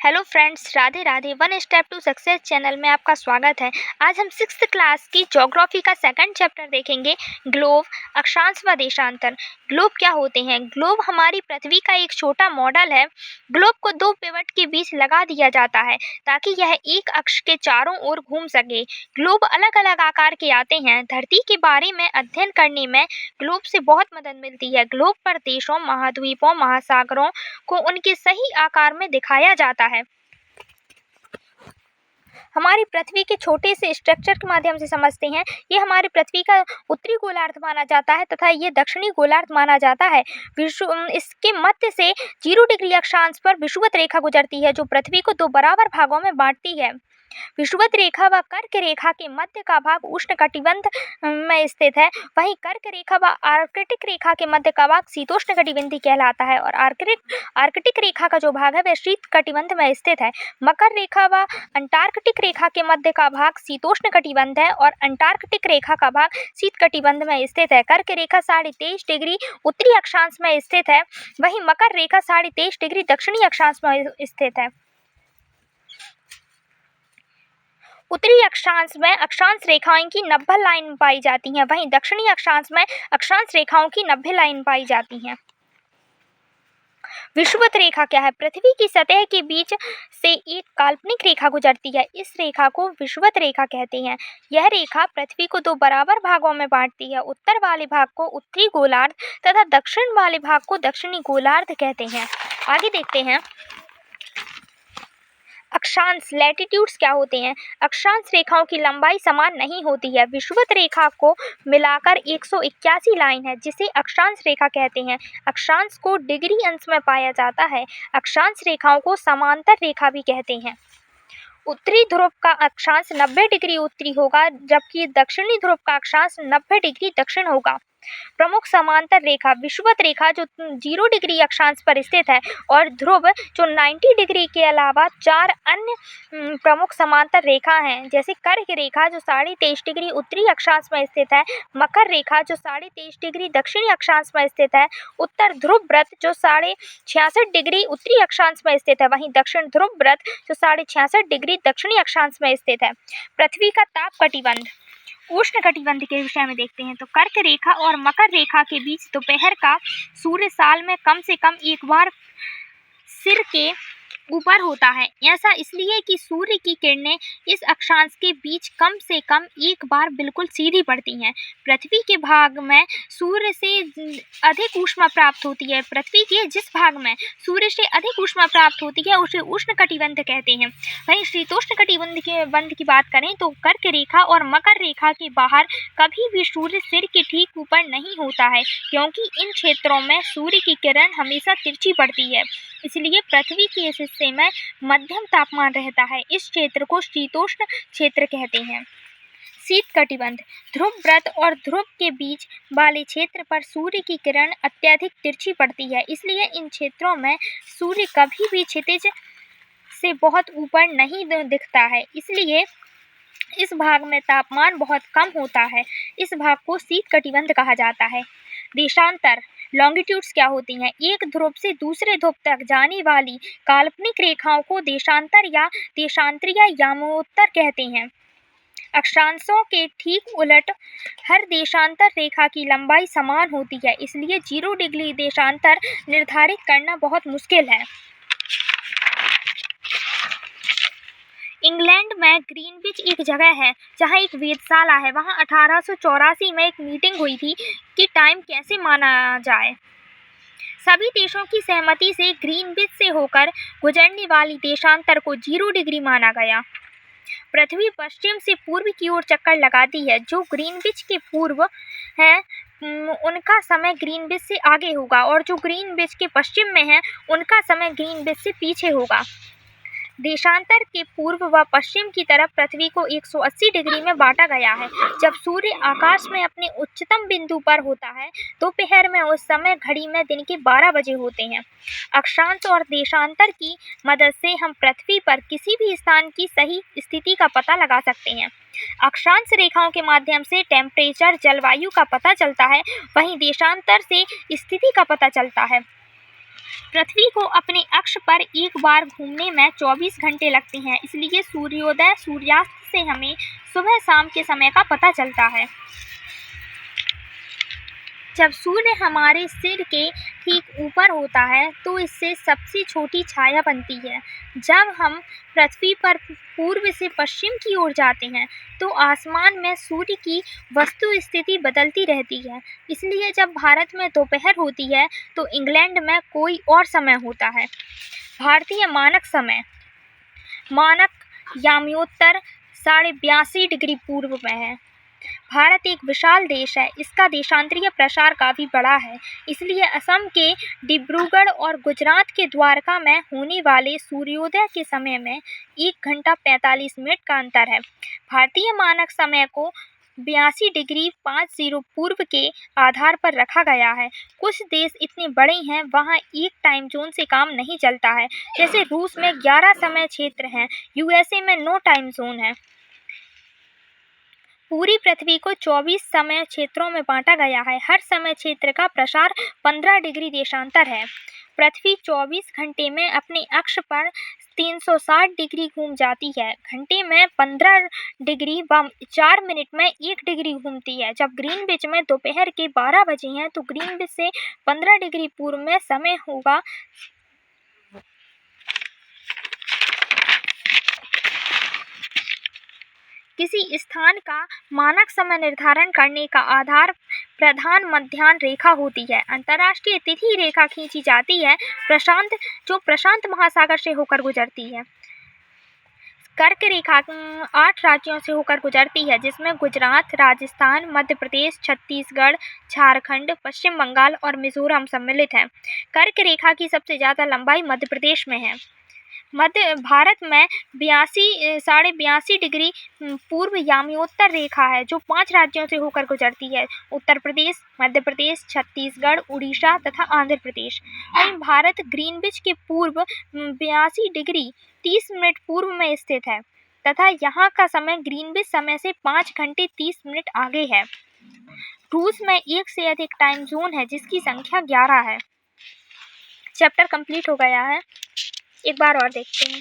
Hello friends, Radhe Radhe. One step to success channel में आपका स्वागत है। आज हम 6th क्लास की ज्योग्राफी का सेकंड चैप्टर देखेंगे, ग्लोब, अक्षांश व देशांतर। ग्लोब क्या होते हैं? ग्लोब हमारी पृथ्वी का एक छोटा मॉडल है। ग्लोब को दो पिवट के बीच लगा दिया जाता है ताकि यह एक अक्ष के चारों ओर घूम सके। ग्लोब अलग अलग आकार के आते हैं। धरती के बारे में अध्ययन करने में ग्लोब से बहुत मदद मिलती है। ग्लोब पर देशों, महाद्वीपों, महासागरों को उनके सही आकार में दिखाया जाता है। हमारी पृथ्वी के छोटे से स्ट्रक्चर के माध्यम से समझते हैं। ये हमारी पृथ्वी का उत्तरी गोलार्ध माना जाता है तथा ये दक्षिणी गोलार्ध माना जाता है। इसके मध्य से 0 डिग्री अक्षांश पर विषुवत रेखा गुजरती है जो पृथ्वी को दो बराबर भागों में बांटती है। विषुवत रेखा व कर्क रेखा के मध्य का भाग उष्णकटिबंध में स्थित है। वहीं कर्क रेखा व आर्कटिक रेखा के मध्य का भाग शीतोष्णकटिबंधीय कहलाता है और आर्कटिक रेखा का जो भाग है वह शीतकटिबंध में स्थित है। मकर रेखा व अंटार्कटिक रेखा के मध्य का भाग शीतोष्णकटिबंध है और अंटार्कटिक रेखा का भाग शीतकटिबंध में स्थित है। कर्क रेखा 23.5 डिग्री उत्तरी अक्षांश में स्थित है, वहीं मकर रेखा 23.5 डिग्री दक्षिणी अक्षांश में स्थित है। उत्तरी अक्षांश में अक्षांश रेखाओं की 90 लाइन पाई जाती हैं, वहीं दक्षिणी अक्षांश में अक्षांश रेखाओं की 90 लाइन पाई जाती हैं। विषुवत रेखा क्या है? पृथ्वी की सतह के बीच से एक काल्पनिक रेखा गुजरती है। इस रेखा को विषुवत रेखा कहते हैं। यह रेखा पृथ्वी को दो बराबर भागों में बांटती है। उत्तर वाले भाग को उत्तरी गोलार्ध तथा दक्षिण वाले भाग को दक्षिणी गोलार्ध कहते हैं। आगे देखते हैं, अक्षांश लैटिट्यूड्स क्या होते हैं? अक्षांश रेखाओं की लंबाई समान नहीं होती है। विषुवत रेखा को मिलाकर 181 लाइन है जिसे अक्षांश रेखा कहते हैं। अक्षांश को डिग्री अंश में पाया जाता है। अक्षांश रेखाओं को समांतर रेखा भी कहते हैं। उत्तरी ध्रुव का अक्षांश 90 डिग्री उत्तरी होगा जबकि दक्षिणी ध्रुव का अक्षांश 90 डिग्री दक्षिण होगा। प्रमुख समांतर रेखा विषुवत रेखा जो 0 डिग्री अक्षांश पर स्थित है और ध्रुव जो 90 डिग्री के अलावा 4 अन्य प्रमुख समांतर रेखा हैं, जैसे कर्क रेखा जो 23.5 डिग्री उत्तरी अक्षांश में स्थित है, मकर रेखा जो 23.5 डिग्री दक्षिणी अक्षांश में स्थित है, उत्तर ध्रुव व्रत जो 66.5 डिग्री उत्तरी अक्षांश में स्थित है, वहीं दक्षिण ध्रुव व्रत जो 66.5 डिग्री दक्षिणी अक्षांश में स्थित है। पृथ्वी का ताप कटिबंध उष्णकटिबंध के विषय में देखते हैं तो कर्क रेखा और मकर रेखा के बीच दोपहर का सूर्य साल में कम से कम एक बार सिर के ऊपर होता है। ऐसा इसलिए कि सूर्य की किरणें इस अक्षांश के बीच कम से कम एक बार बिल्कुल सीधी पड़ती हैं। पृथ्वी के भाग में सूर्य से अधिक ऊष्मा प्राप्त होती है। पृथ्वी के जिस भाग में सूर्य से अधिक ऊष्मा प्राप्त होती है उसे उष्णकटिबंध कहते हैं। वहीं शीतोष्णकटिबंध की बात करें तो कर्क रेखा और मकर रेखा के बाहर कभी भी सूर्य सिर के ठीक ऊपर नहीं होता है, क्योंकि इन क्षेत्रों में सूर्य की किरण हमेशा तिरछी पड़ती है। इसलिए पृथ्वी के इस हिस्से में मध्यम तापमान रहता है। इस क्षेत्र को शीतोष्ण क्षेत्र कहते हैं। शीत कटिबंध ध्रुव व्रत और ध्रुव के बीच वाले क्षेत्र पर सूर्य की किरण अत्यधिक तिरछी पड़ती है, इसलिए इन क्षेत्रों में सूर्य कभी भी क्षितिज से बहुत ऊपर नहीं दिखता है। इसलिए इस भाग में तापमान बहुत कम होता है। इस भाग को शीत कटिबंध कहा जाता है। देशांतर लॉन्गिट्यूड्स क्या होती हैं? एक ध्रुव से दूसरे ध्रुव तक जाने वाली काल्पनिक रेखाओं को देशांतर या देशांतरीय यामोत्तर कहते हैं। अक्षांशों के ठीक उलट हर देशांतर रेखा की लंबाई समान होती है, इसलिए 0 डिग्री देशांतर निर्धारित करना बहुत मुश्किल है। इंग्लैंड में ग्रीनविच एक जगह है जहां एक वेधशाला है। वहां 1884 में एक मीटिंग हुई थी कि टाइम कैसे माना जाए। सभी देशों की सहमति से ग्रीनविच से होकर गुजरने वाली देशांतर को 0 डिग्री माना गया। पृथ्वी पश्चिम से पूर्व की ओर चक्कर लगाती है। जो ग्रीनविच के पूर्व है उनका समय ग्रीनविच से आगे होगा और जो ग्रीनविच के पश्चिम में है उनका समय ग्रीनविच से पीछे होगा। देशांतर के पूर्व व पश्चिम की तरफ पृथ्वी को 180 डिग्री में बांटा गया है। जब सूर्य आकाश में अपने उच्चतम बिंदु पर होता है दोपहर में, उस समय घड़ी में दिन के 12 बजे होते हैं। अक्षांश और देशांतर की मदद से हम पृथ्वी पर किसी भी स्थान की सही स्थिति का पता लगा सकते हैं। अक्षांश रेखाओं के माध्यम से टेम्परेचर, जलवायु का पता चलता है, वहीं देशांतर से स्थिति का पता चलता है। पृथ्वी को अपने अक्ष पर एक बार घूमने में 24 घंटे लगते हैं, इसलिए सूर्योदय सूर्यास्त से हमें सुबह शाम के समय का पता चलता है। जब सूर्य हमारे सिर के ठीक ऊपर होता है तो इससे सबसे छोटी छाया बनती है। जब हम पृथ्वी पर पूर्व से पश्चिम की ओर जाते हैं तो आसमान में सूर्य की वस्तु स्थिति बदलती रहती है, इसलिए जब भारत में दोपहर होती है तो इंग्लैंड में कोई और समय होता है। भारतीय मानक समय मानक याम्योत्तर 82.5 डिग्री पूर्व में है। भारत एक विशाल देश है, इसका देशांतरीय प्रसार काफ़ी बड़ा है, इसलिए असम के डिब्रूगढ़ और गुजरात के द्वारका में होने वाले सूर्योदय के समय में 1 घंटा 45 मिनट का अंतर है। भारतीय मानक समय को 82.50 पूर्व के आधार पर रखा गया है। कुछ देश इतने बड़े हैं वहाँ एक टाइम जोन से काम नहीं चलता है, जैसे रूस में 11 समय क्षेत्र हैं, यूएसए में 9 टाइम जोन है। पूरी पृथ्वी को 24 समय क्षेत्रों में बांटा गया है। हर समय क्षेत्र का प्रसार 15 डिग्री देशांतर है। पृथ्वी 24 घंटे में अपने अक्ष पर 360 डिग्री घूम जाती है। घंटे में 15 डिग्री व 4 मिनट में 1 डिग्री घूमती है। जब ग्रीनविच में दोपहर के 12 बजे हैं तो ग्रीनविच से 15 डिग्री पूर्व में समय होगा। किसी स्थान का मानक समय निर्धारण करने का आधार प्रधान मध्याह्न रेखा होती है। अंतर्राष्ट्रीय तिथि रेखा खींची जाती है जो प्रशांत महासागर से होकर गुजरती है। कर्क रेखा 8 राज्यों से होकर गुजरती है, जिसमें गुजरात, राजस्थान, मध्य प्रदेश, छत्तीसगढ़, झारखंड, पश्चिम बंगाल और मिजोरम सम्मिलित हैं। कर्क रेखा की सबसे ज़्यादा लंबाई मध्य प्रदेश में है। मध्य भारत में 82.5 डिग्री पूर्व याम्योत्तर रेखा है, जो 5 राज्यों से होकर गुजरती है: उत्तर प्रदेश, मध्य प्रदेश, छत्तीसगढ़, उड़ीसा तथा आंध्र प्रदेश। वहीं भारत ग्रीनविच के पूर्व 82 डिग्री 30 मिनट पूर्व में स्थित है तथा यहाँ का समय ग्रीनविच समय से 5 घंटे 30 मिनट आगे है। रूस में 1 से अधिक टाइम जोन है, जिसकी संख्या 11 है। चैप्टर कंप्लीट हो गया है। एक बार और देखते हैं।